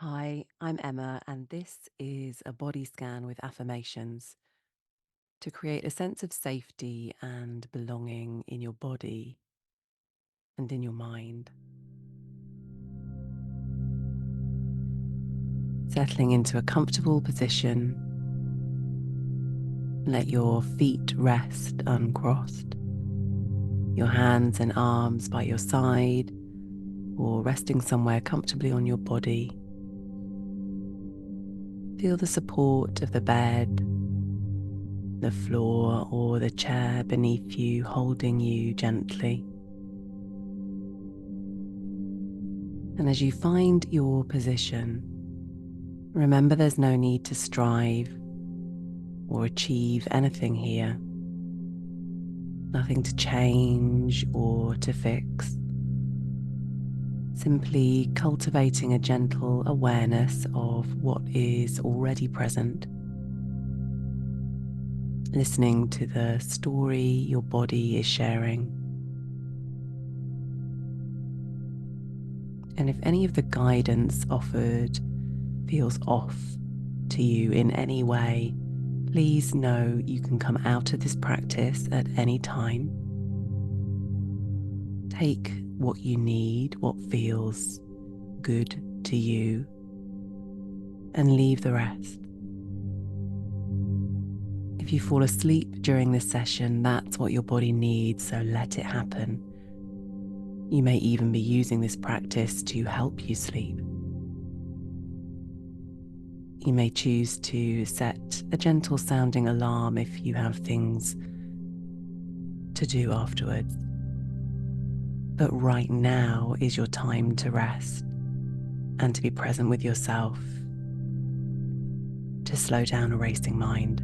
Hi, I'm Emma, and this is a body scan with affirmations to create a sense of safety and belonging in your body and in your mind. Settling into a comfortable position, let your feet rest uncrossed, your hands and arms by your side, or resting somewhere comfortably on your body. Feel the support of the bed, the floor, or the chair beneath you holding you gently. And as you find your position, remember there's no need to strive or achieve anything here, nothing to change or to fix. Simply cultivating a gentle awareness of what is already present, listening to the story your body is sharing. And if any of the guidance offered feels off to you in any way, please know you can come out of this practice at any time. Take what you need, what feels good to you, and leave the rest. If you fall asleep during this session, that's what your body needs, so let it happen. You may even be using this practice to help you sleep. You may choose to set a gentle sounding alarm if you have things to do afterwards. But right now is your time to rest and to be present with yourself, to slow down a racing mind.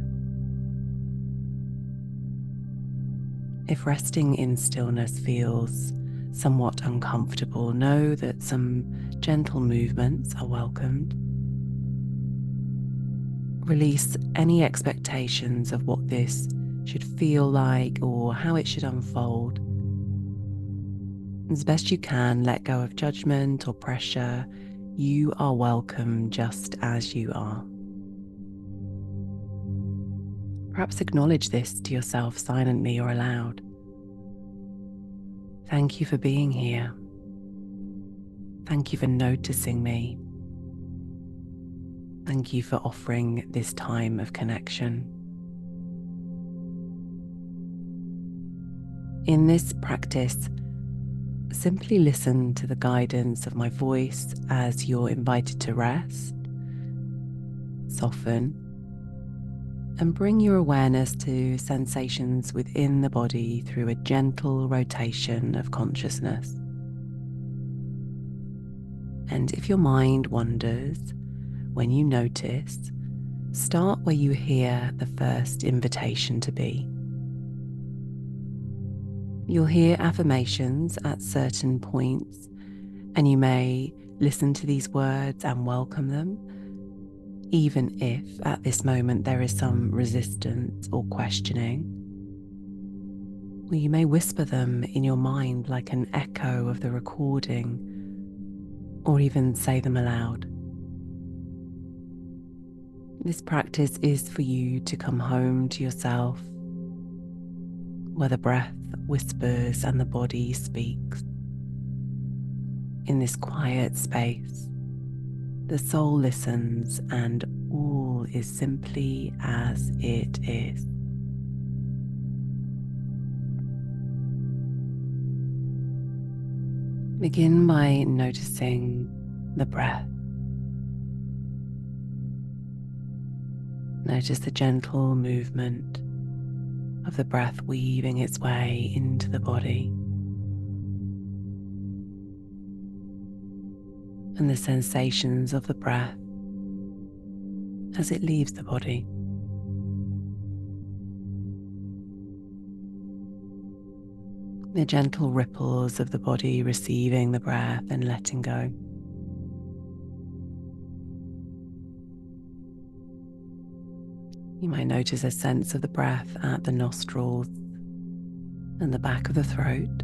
If resting in stillness feels somewhat uncomfortable, know that some gentle movements are welcomed. Release any expectations of what this should feel like or how it should unfold. As best you can, let go of judgment or pressure. You are welcome just as you are. Perhaps acknowledge this to yourself silently or aloud. Thank you for being here. Thank you for noticing me. Thank you for offering this time of connection. In this practice, simply listen to the guidance of my voice as you're invited to rest, soften, and bring your awareness to sensations within the body through a gentle rotation of consciousness. And if your mind wanders, when you notice, start where you hear the first invitation to be. You'll hear affirmations at certain points, and you may listen to these words and welcome them, even if at this moment there is some resistance or questioning. Or you may whisper them in your mind like an echo of the recording, or even say them aloud. This practice is for you to come home to yourself, where the breath whispers and the body speaks. In this quiet space, the soul listens and all is simply as it is. Begin by noticing the breath. Notice the gentle movement of the breath weaving its way into the body, and the sensations of the breath as it leaves the body. The gentle ripples of the body receiving the breath and letting go. You might notice a sense of the breath at the nostrils and the back of the throat.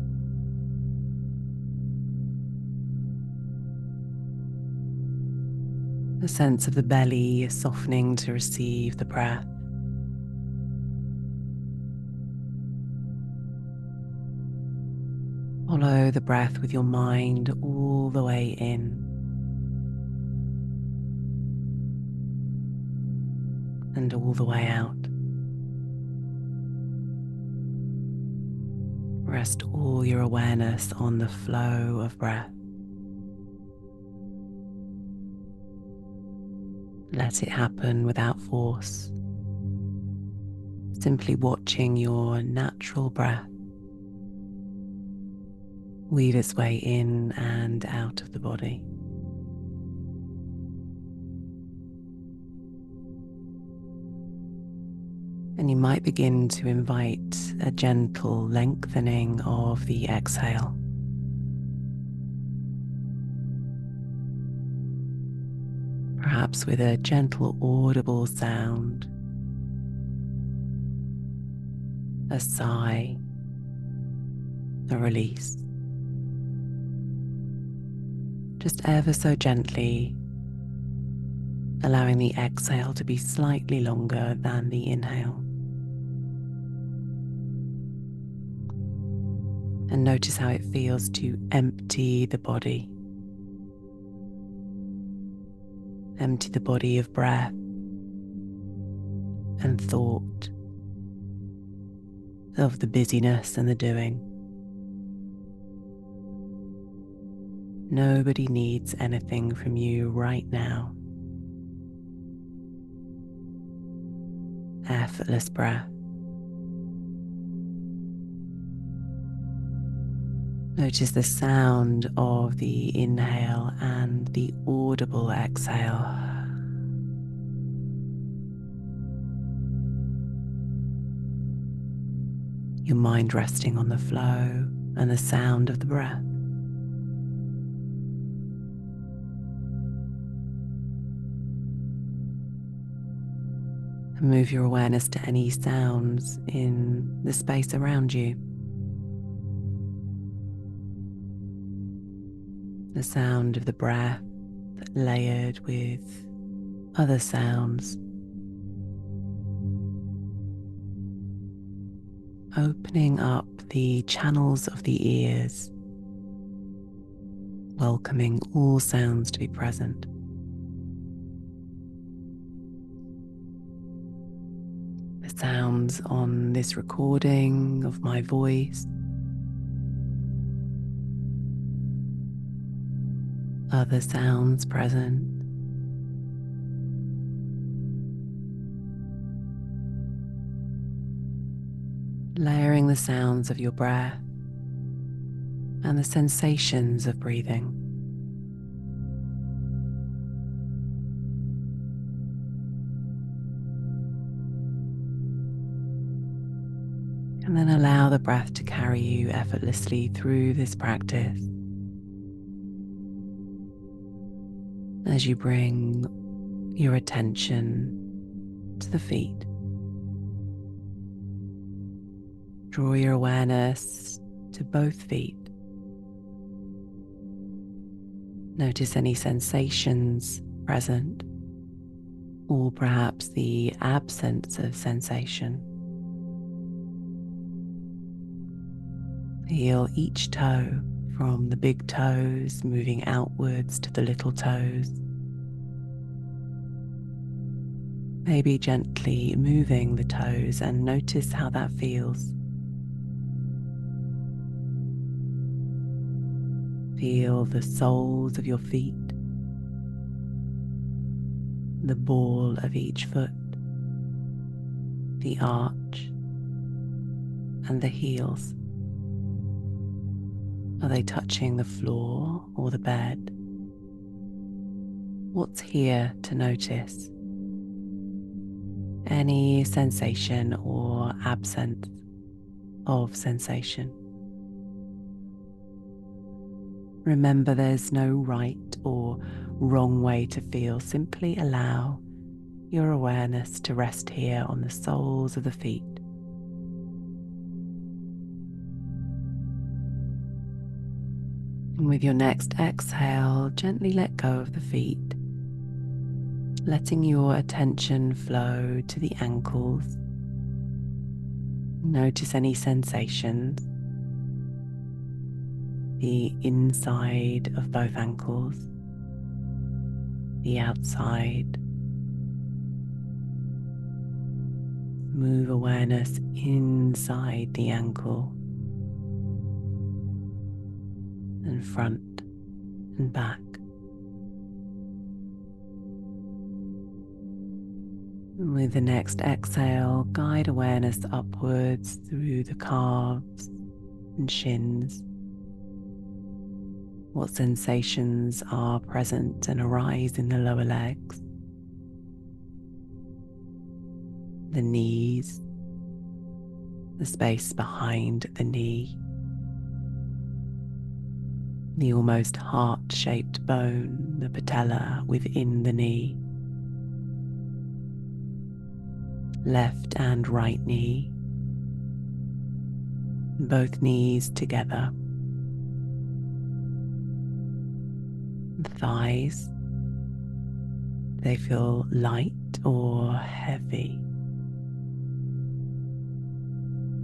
A sense of the belly softening to receive the breath. Follow the breath with your mind all the way in and all the way out. Rest all your awareness on the flow of breath. Let it happen without force, simply watching your natural breath weave its way in and out of the body. And you might begin to invite a gentle lengthening of the exhale. Perhaps with a gentle audible sound, a sigh, a release. Just ever so gently, allowing the exhale to be slightly longer than the inhale. And notice how it feels to empty the body. Empty the body of breath and thought, of the busyness and the doing. Nobody needs anything from you right now. Effortless breath. Notice the sound of the inhale and the audible exhale. Your mind resting on the flow and the sound of the breath. And move your awareness to any sounds in the space around you. The sound of the breath layered with other sounds. Opening up the channels of the ears, welcoming all sounds to be present. The sounds on this recording of my voice, other sounds present. Layering the sounds of your breath and the sensations of breathing. And then allow the breath to carry you effortlessly through this practice as you bring your attention to the feet. Draw your awareness to both feet. Notice any sensations present, or perhaps the absence of sensation. Feel each toe, from the big toes moving outwards to the little toes. Maybe gently moving the toes and notice how that feels. Feel the soles of your feet, the ball of each foot, the arch, and the heels. Are they touching the floor or the bed? What's here to notice? Any sensation or absence of sensation? Remember, there's no right or wrong way to feel. Simply allow your awareness to rest here on the soles of the feet. And with your next exhale, gently let go of the feet letting your attention flow to the ankles. Notice any sensations, the inside of both ankles, the outside. Move awareness inside the ankle and front and back. And with the next exhale, guide awareness upwards through the calves and shins. What sensations are present and arise in the lower legs, the knees, the space behind the knee, the almost heart-shaped bone, the patella within the knee, left and right knee, both knees together, the thighs, they feel light or heavy.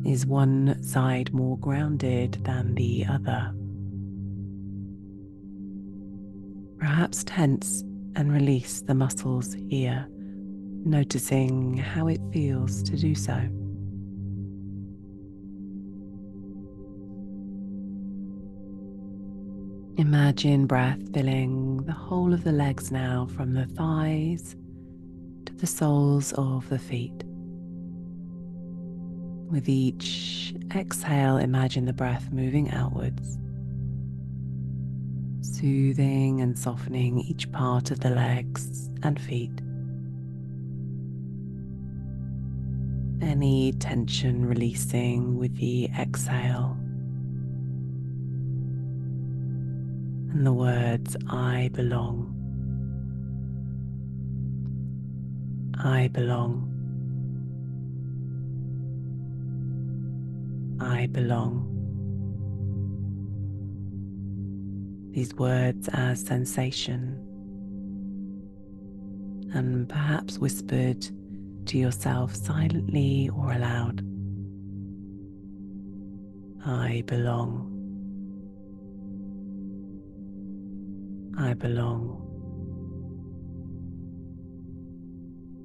Is one side more grounded than the other? Perhaps tense and release the muscles here, noticing how it feels to do so. Imagine breath filling the whole of the legs now, from the thighs to the soles of the feet. With each exhale, imagine the breath moving outwards, soothing and softening each part of the legs and feet. Any tension releasing with the exhale. And the words, I belong. I belong. I belong. These words as sensation, and perhaps whispered to yourself silently or aloud. I belong. I belong.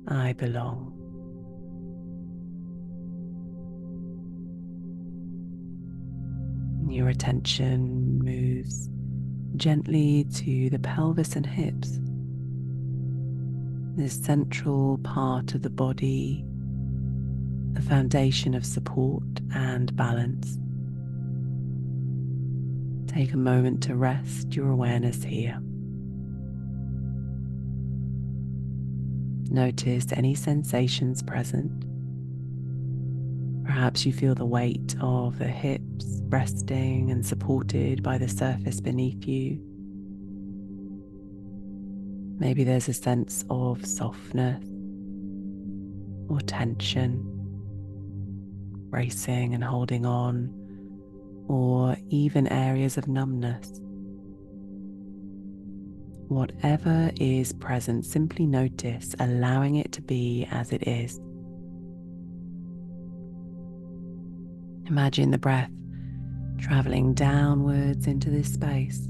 I belong. Your attention moves gently to the pelvis and hips, this central part of the body, the foundation of support and balance. Take a moment to rest your awareness here. Notice any sensations present. Perhaps you feel the weight of the hips resting and supported by the surface beneath you. Maybe there's a sense of softness or tension, bracing and holding on, or even areas of numbness. Whatever is present, simply notice, allowing it to be as it is. Imagine the breath traveling downwards into this space.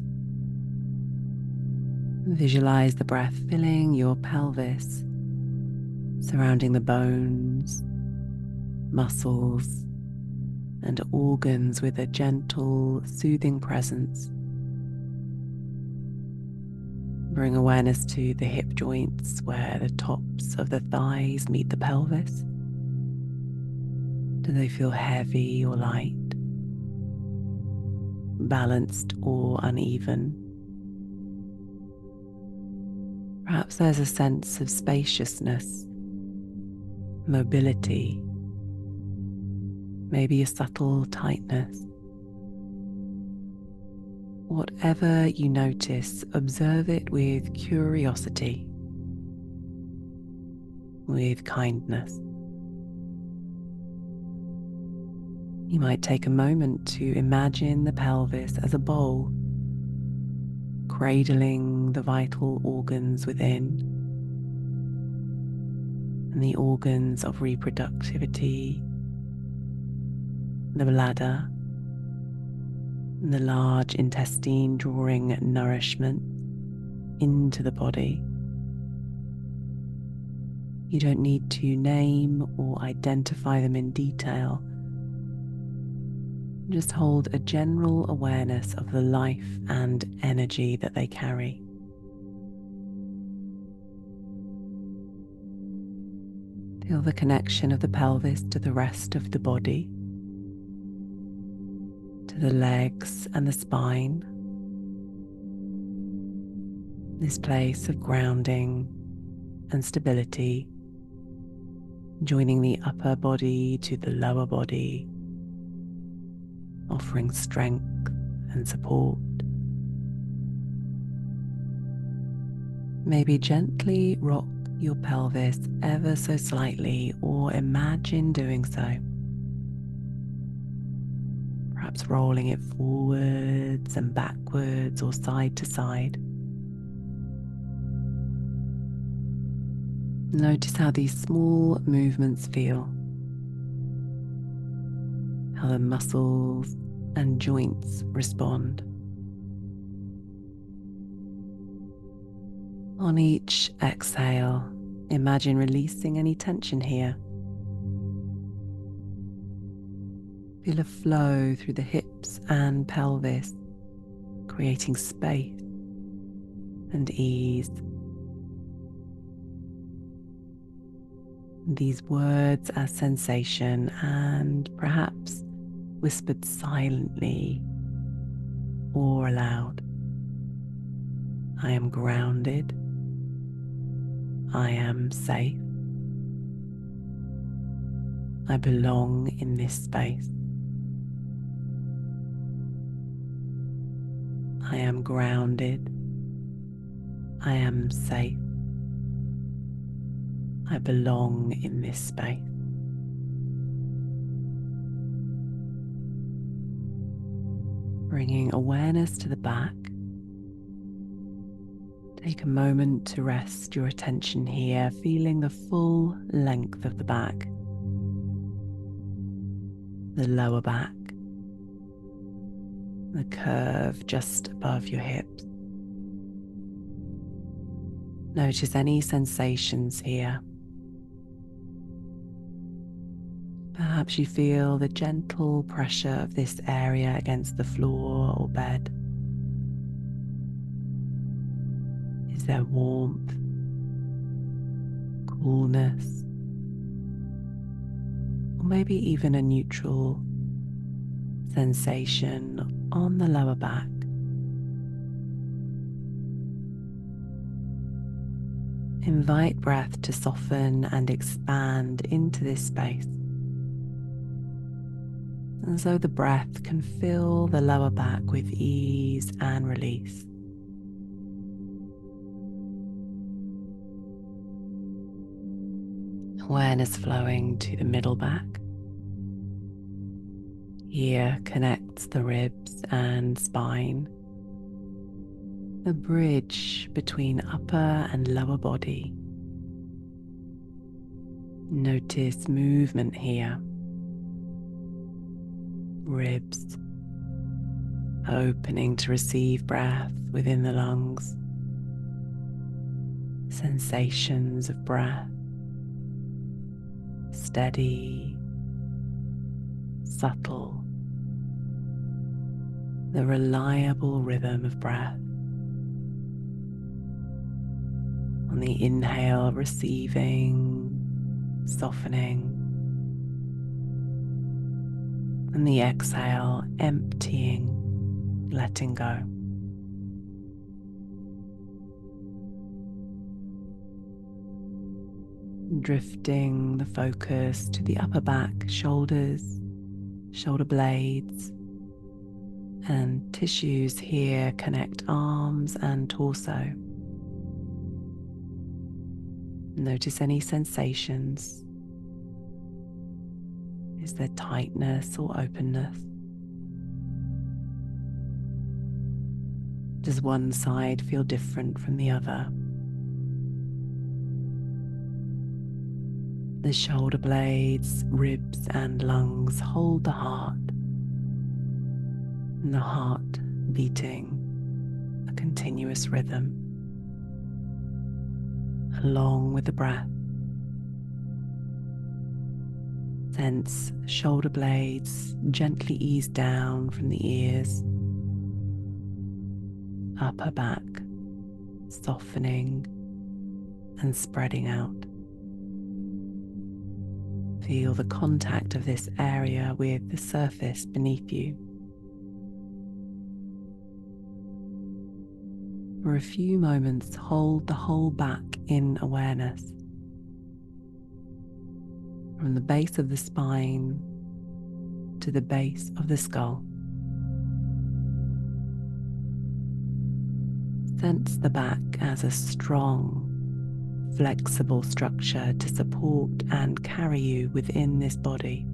Visualize the breath filling your pelvis, surrounding the bones, muscles, and organs with a gentle, soothing presence. Bring awareness to the hip joints where the tops of the thighs meet the pelvis. Do they feel heavy or light? Balanced or uneven? Perhaps there's a sense of spaciousness, mobility, maybe a subtle tightness. Whatever you notice, observe it with curiosity, with kindness. You might take a moment to imagine the pelvis as a bowl, cradling the vital organs within. and the organs of reproductivity, the bladder, and the large intestine drawing nourishment into the body. You don't need to name or identify them in detail. Just hold a general awareness of the life and energy that they carry. Feel the connection of the pelvis to the rest of the body, to the legs and the spine. This place of grounding and stability, joining the upper body to the lower body, offering strength and support. Maybe gently rock your pelvis ever so slightly, or imagine doing so. Perhaps rolling it forwards and backwards or side to side. Notice how these small movements feel, how the muscles and joints respond. On each exhale, imagine releasing any tension here. Feel a flow through the hips and pelvis, creating space and ease. These words as sensation and perhaps whispered silently or aloud. I am grounded. I am safe. I belong in this space. I am grounded. I am safe. I belong in this space. Bringing awareness to the back. Take a moment to rest your attention here, feeling the full length of the back, the lower back, the curve just above your hips. Notice any sensations here. Perhaps you feel the gentle pressure of this area against the floor or bed. Is there warmth, coolness, or maybe even a neutral sensation on the lower back? Invite breath to soften and expand into this space, as though the breath can fill the lower back with ease and release. Awareness flowing to the middle back. Here connects the ribs and spine, the bridge between upper and lower body. Notice movement here. Ribs opening to receive breath within the lungs. Sensations of breath. Steady, subtle, the reliable rhythm of breath. On the inhale, receiving, softening, and the exhale, emptying, letting go. Drifting the focus to the upper back, shoulders, shoulder blades, and tissues here connect arms and torso. Notice any sensations. Is there tightness or openness? Does one side feel different from the other? The shoulder blades, ribs, and lungs hold the heart, and the heart beating a continuous rhythm along with the breath. Sense shoulder blades gently ease down from the ears, upper back softening and spreading out. Feel the contact of this area with the surface beneath you. For a few moments, hold the whole back in awareness. From the base of the spine to the base of the skull. Sense the back as a strong, flexible structure to support and carry you within this body.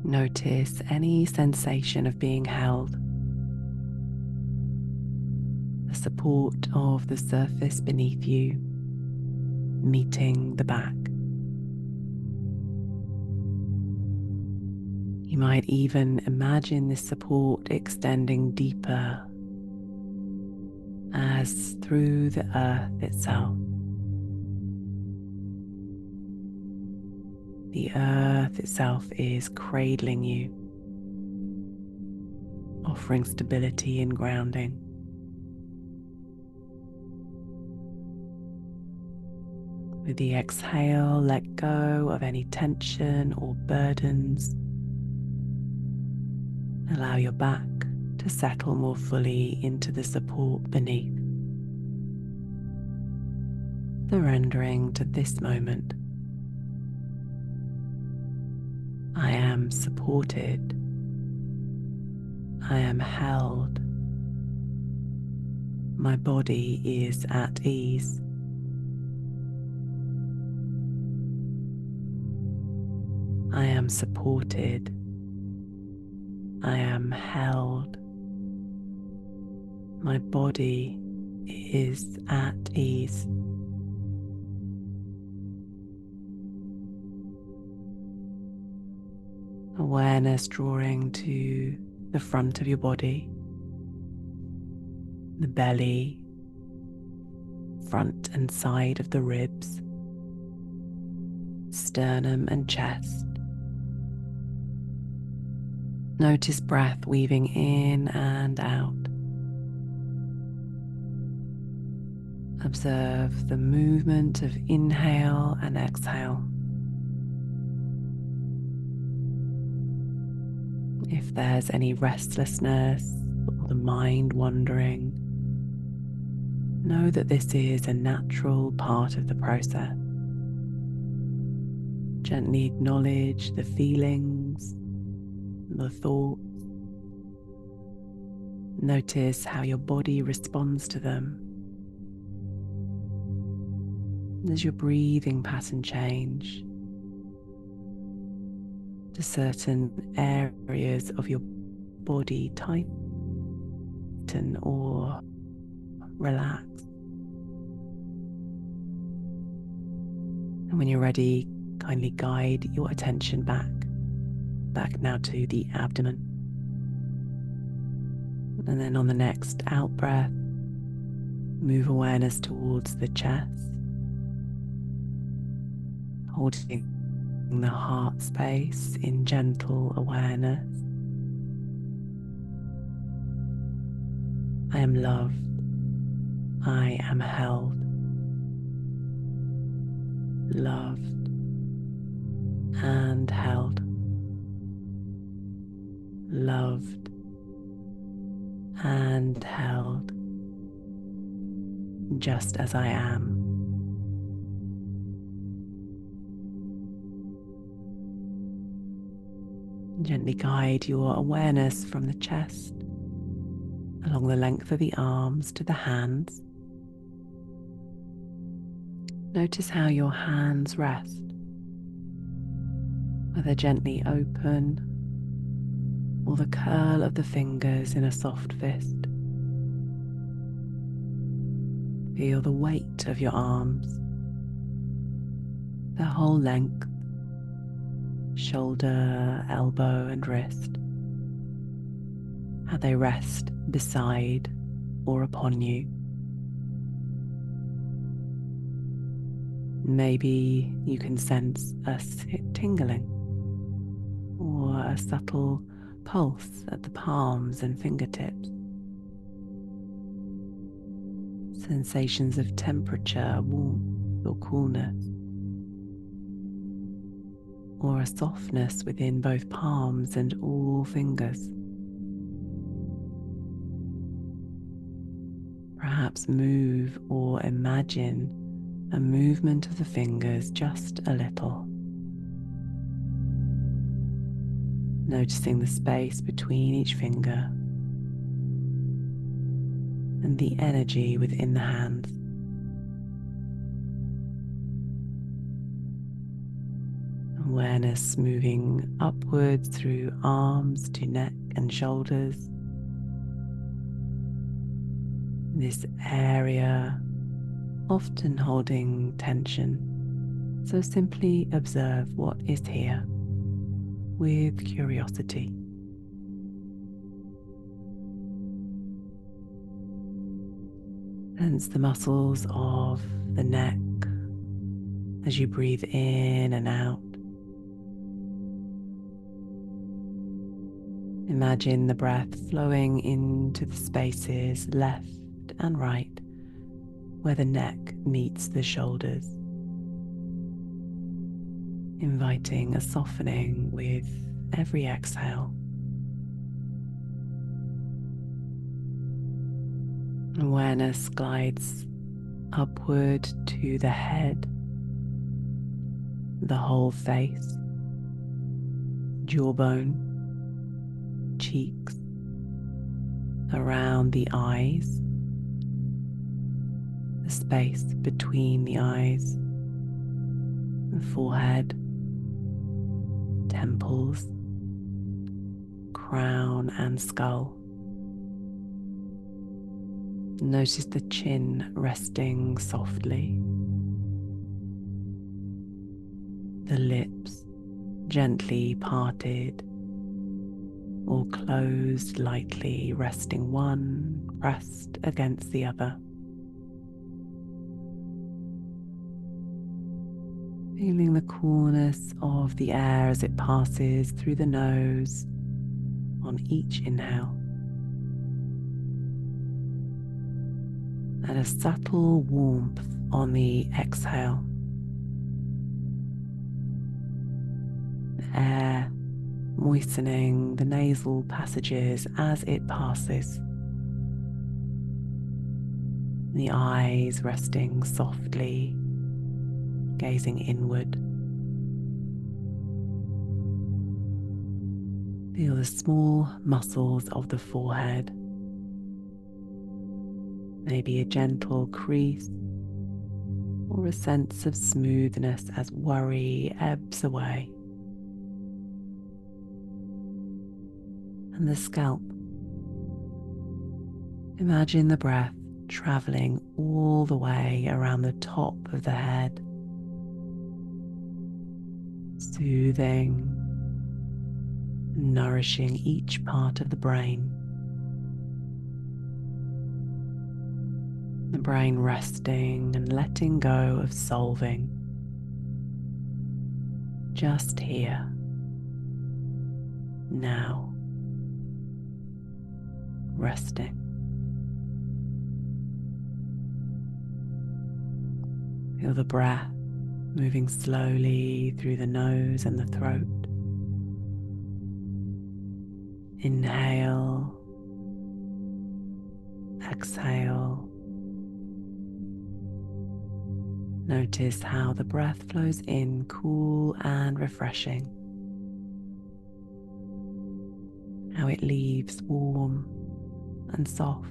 Notice any sensation of being held, the support of the surface beneath you, meeting the back. You might even imagine this support extending deeper as through the earth itself. The earth itself is cradling you, offering stability and grounding. With the exhale, let go of any tension or burdens. Allow your back to settle more fully into the support beneath. Surrendering to this moment. I am supported. I am held. My body is at ease. I am supported. I am held. My body is at ease. Awareness drawing to the front of your body, the belly, front and side of the ribs, sternum and chest. Notice breath weaving in and out. Observe the movement of inhale and exhale. If there's any restlessness or the mind wandering, know that this is a natural part of the process. Gently acknowledge the feelings, the thoughts. Notice how your body responds to them. Does your breathing pattern change? Do certain areas of your body tighten or relax? And when you're ready, kindly guide your attention back now to the abdomen. And then on the next out breath, move awareness towards the chest, holding the heart space in gentle awareness. I am loved. I am held. Loved and held. Loved and held, just as I am. Gently guide your awareness from the chest, along the length of the arms to the hands. Notice how your hands rest, whether gently open or the curl of the fingers in a soft fist. Feel the weight of your arms, their whole length, shoulder, elbow, and wrist, how they rest beside or upon you. Maybe you can sense a tingling or a subtle pulse at the palms and fingertips. Sensations of temperature, warmth, or coolness, or a softness within both palms and all fingers. Perhaps move or imagine a movement of the fingers just a little. Noticing the space between each finger and the energy within the hands. Awareness moving upwards through arms to neck and shoulders. This area often holding tension, so simply observe what is here with curiosity. Sense the muscles of the neck as you breathe in and out. Imagine the breath flowing into the spaces left and right where the neck meets the shoulders, inviting a softening with every exhale. Awareness glides upward to the head, the whole face, jawbone, cheeks, around the eyes, the space between the eyes, the forehead, temples, crown and skull. Notice the chin resting softly, the lips gently parted or closed lightly, resting one pressed against the other. Feeling the coolness of the air as it passes through the nose on each inhale, and a subtle warmth on the exhale. The air moistening the nasal passages as it passes. The eyes resting softly, gazing inward. Feel the small muscles of the forehead, maybe a gentle crease or a sense of smoothness as worry ebbs away. And the scalp. Imagine the breath traveling all the way around the top of the head, soothing, nourishing each part of the brain. The brain resting and letting go of solving. Just here, now, resting. Feel the breath moving slowly through the nose and the throat. Inhale, exhale. Notice how the breath flows in cool and refreshing, how it leaves warm and soft.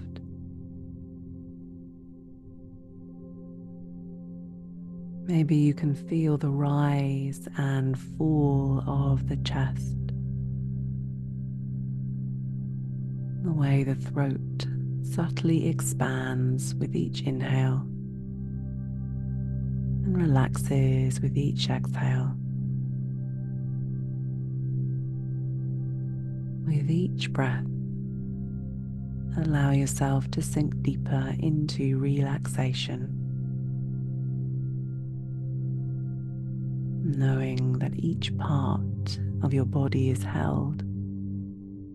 Maybe you can feel the rise and fall of the chest, the way the throat subtly expands with each inhale, and relaxes with each exhale. With each breath, allow yourself to sink deeper into relaxation, knowing that each part of your body is held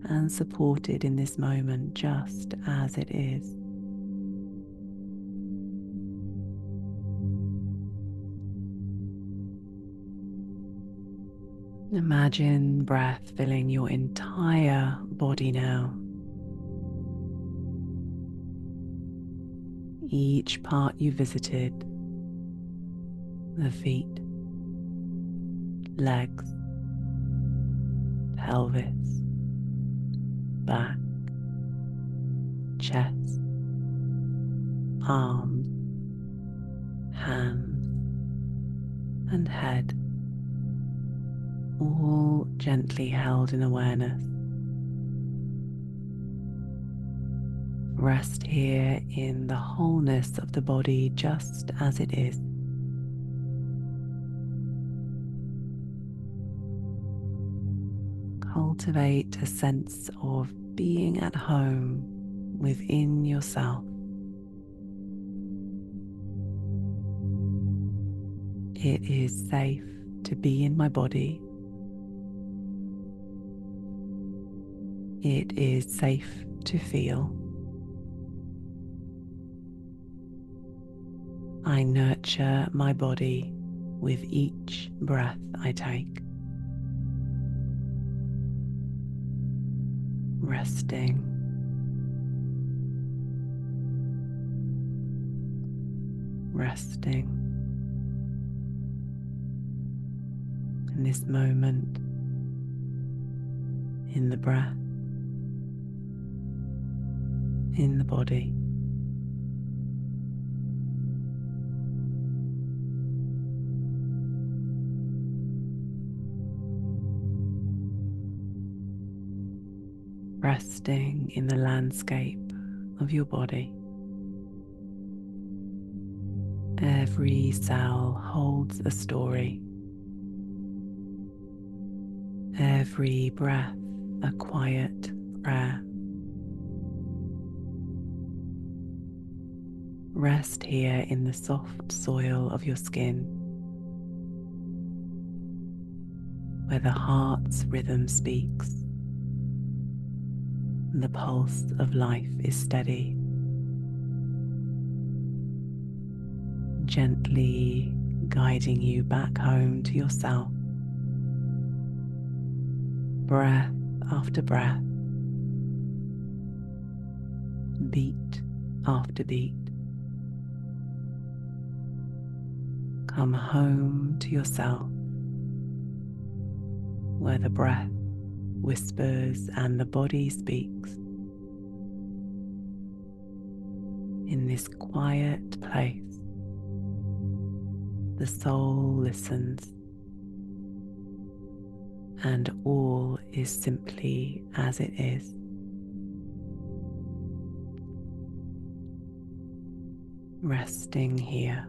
and supported in this moment just as it is. Imagine breath filling your entire body now. Each part you visited, the feet, legs, pelvis, back, chest, arms, hands, and head, all gently held in awareness. Rest here in the wholeness of the body just as it is. Cultivate a sense of being at home within yourself. It is safe to be in my body. It is safe to feel. I nurture my body with each breath I take. Resting, resting in this moment, in the breath, in the body. Resting in the landscape of your body. Every cell holds a story. Every breath a quiet prayer. Rest here in the soft soil of your skin, where the heart's rhythm speaks. The pulse of life is steady, gently guiding you back home to yourself, breath after breath, beat after beat. Come home to yourself, where the breath whispers and the body speaks. In this quiet place, the soul listens, and all is simply as it is. Resting here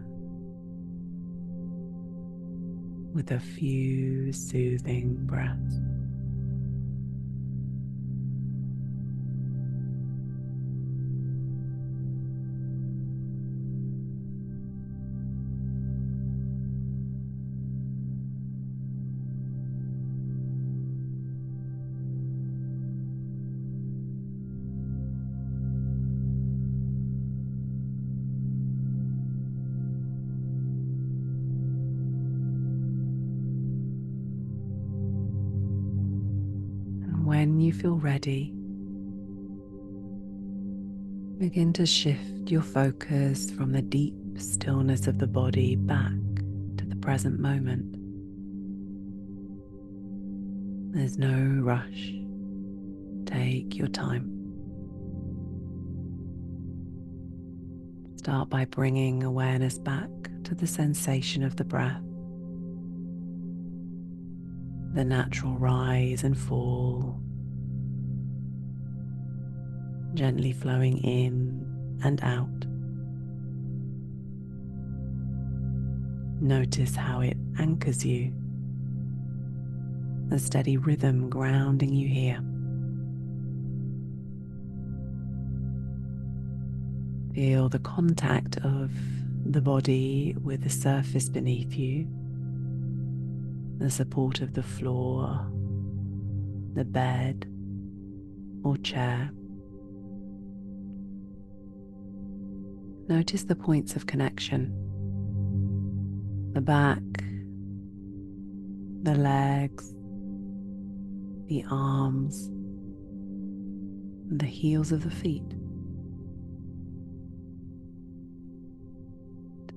with a few soothing breaths. When you feel ready, begin to shift your focus from the deep stillness of the body back to the present moment. There's no rush. Take your time. Start by bringing awareness back to the sensation of the breath, the natural rise and fall, gently flowing in and out. Notice how it anchors you, a steady rhythm grounding you here. Feel the contact of the body with the surface beneath you, the support of the floor, the bed or chair. Notice the points of connection, the back, the legs, the arms, and the heels of the feet.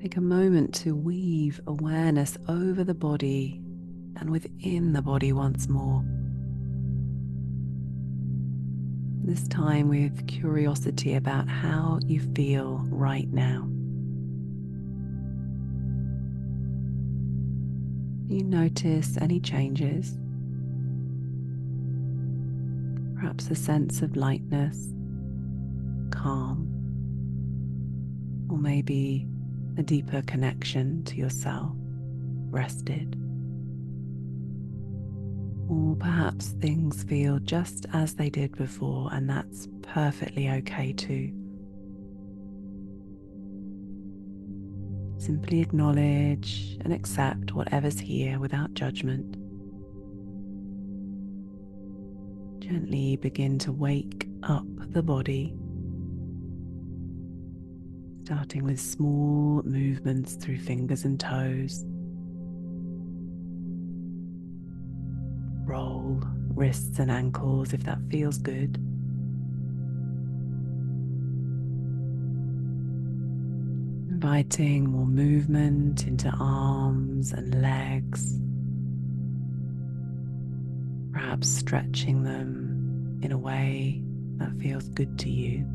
Take a moment to weave awareness over the body and within the body once more. This time with curiosity about how you feel right now. You notice any changes, perhaps a sense of lightness, calm, or maybe a deeper connection to yourself, rested. Or perhaps things feel just as they did before, and that's perfectly okay too. Simply acknowledge and accept whatever's here without judgment. Gently begin to wake up the body, starting with small movements through fingers and toes. Roll wrists and ankles if that feels good. Inviting more movement into arms and legs, perhaps stretching them in a way that feels good to you.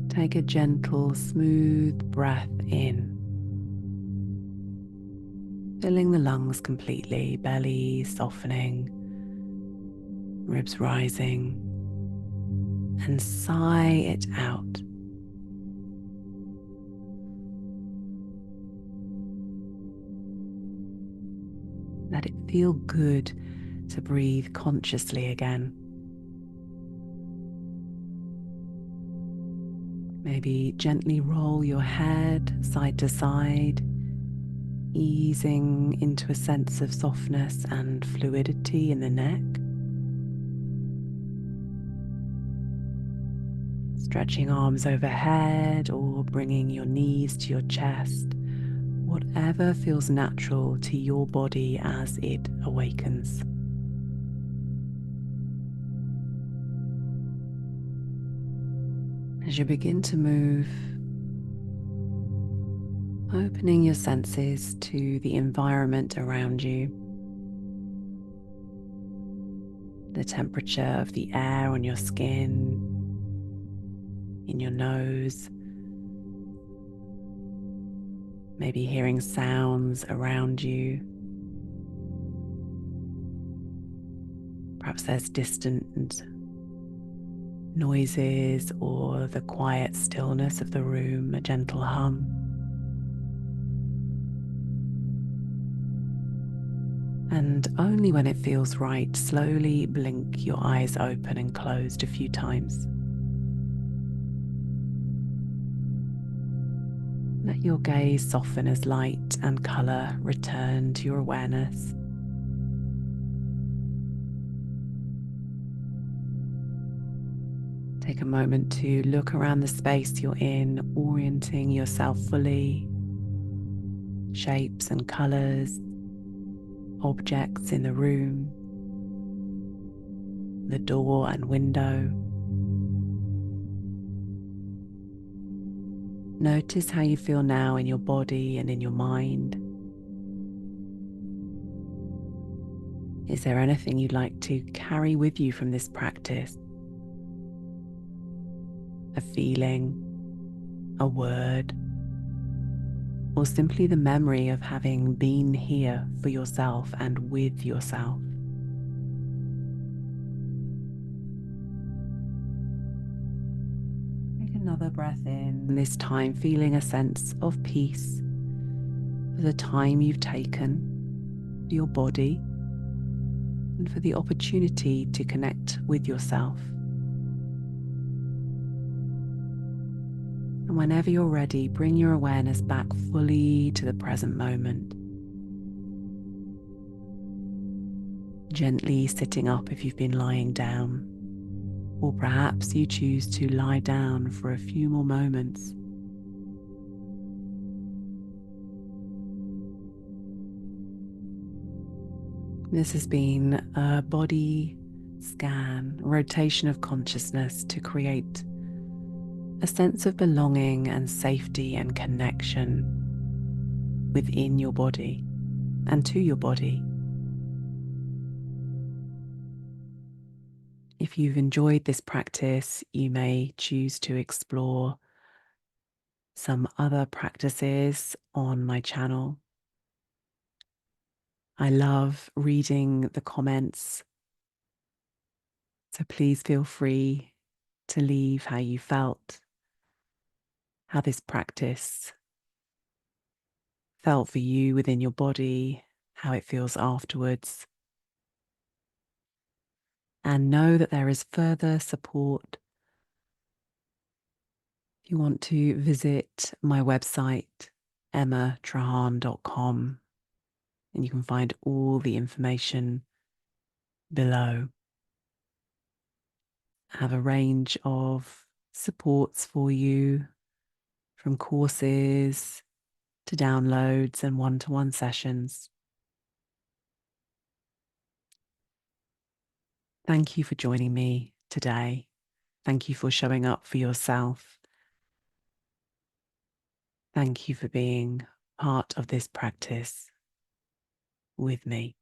Take a gentle, smooth breath in, filling the lungs completely, belly softening, ribs rising, and sigh it out. Let it feel good to breathe consciously again. Maybe gently roll your head side to side, easing into a sense of softness and fluidity in the neck. Stretching arms overhead or bringing your knees to your chest, whatever feels natural to your body as it awakens. As you begin to move, opening your senses to the environment around you, the temperature of the air on your skin, in your nose, maybe hearing sounds around you. Perhaps there's distant noises or the quiet stillness of the room, a gentle hum. And only when it feels right, slowly blink your eyes open and closed a few times. Let your gaze soften as light and color return to your awareness. Take a moment to look around the space you're in, orienting yourself fully. Shapes and colors, objects in the room, the door and window. Notice how you feel now in your body and in your mind. Is there anything you'd like to carry with you from this practice? A feeling, a word, or simply the memory of having been here for yourself and with yourself. Another breath in, this time feeling a sense of peace for the time you've taken for your body and for the opportunity to connect with yourself. And whenever you're ready, bring your awareness back fully to the present moment. Gently sitting up if you've been lying down, or perhaps you choose to lie down for a few more moments. This has been a body scan, rotation of consciousness to create a sense of belonging and safety and connection within your body and to your body. If you've enjoyed this practice, you may choose to explore some other practices on my channel. I love reading the comments, so please feel free to leave how you felt, how this practice felt for you within your body, how it feels afterwards. And know that there is further support. If you want to visit my website, emmatrahan.com, and you can find all the information below. I have a range of supports for you, from courses to downloads and one-to-one sessions. Thank you for joining me today. Thank you for showing up for yourself. Thank you for being part of this practice with me.